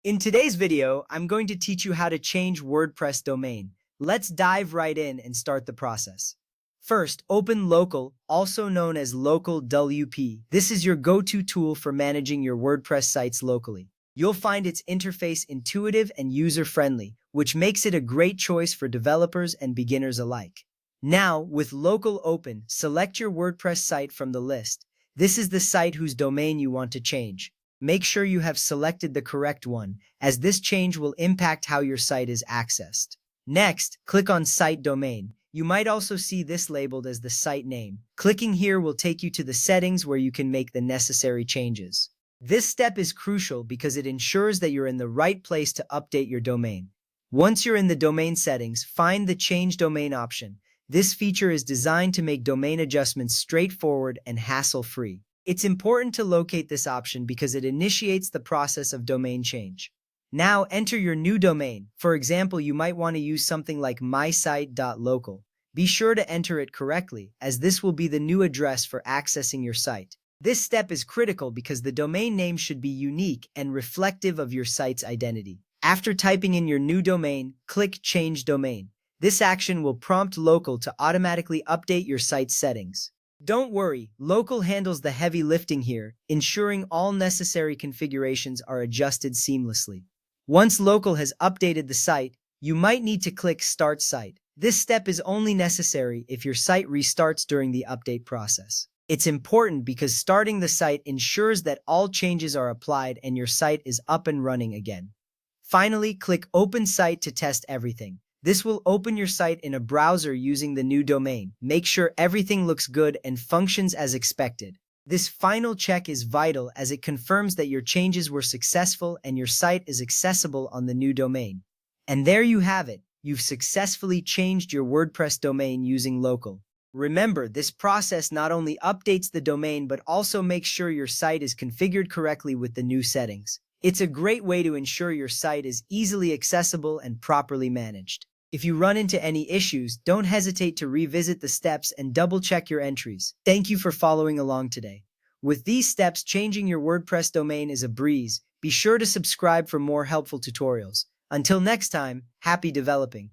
In today's video, I'm going to teach you how to change WordPress domain. Let's dive right in and start the process. First, open Local, also known as Local WP. This is your go-to tool for managing your WordPress sites locally. You'll find its interface intuitive and user-friendly, which makes it a great choice for developers and beginners alike. Now, with Local open, select your WordPress site from the list. This is the site whose domain you want to change. Make sure you have selected the correct one, as this change will impact how your site is accessed. Next, click on Site Domain. You might also see this labeled as the site name. Clicking here will take you to the settings where you can make the necessary changes. This step is crucial because it ensures that you're in the right place to update your domain. Once you're in the domain settings, find the Change Domain option. This feature is designed to make domain adjustments straightforward and hassle-free. It's important to locate this option because it initiates the process of domain change. Now enter your new domain. For example, you might want to use something like mysite.local. Be sure to enter it correctly, as this will be the new address for accessing your site. This step is critical because the domain name should be unique and reflective of your site's identity. After typing in your new domain, click Change Domain. This action will prompt Local to automatically update your site's settings. Don't worry, Local handles the heavy lifting here, ensuring all necessary configurations are adjusted seamlessly. Once Local has updated the site, you might need to click Start Site. This step is only necessary if your site restarts during the update process. It's important because starting the site ensures that all changes are applied and your site is up and running again. Finally, click Open Site to test everything. This will open your site in a browser using the new domain. Make sure everything looks good and functions as expected. This final check is vital as it confirms that your changes were successful and your site is accessible on the new domain. And there you have it. You've successfully changed your WordPress domain using Local. Remember, this process not only updates the domain but also makes sure your site is configured correctly with the new settings. It's a great way to ensure your site is easily accessible and properly managed. If you run into any issues, don't hesitate to revisit the steps and double-check your entries. Thank you for following along today. With these steps, changing your WordPress domain is a breeze. Be sure to subscribe for more helpful tutorials. Until next time, happy developing!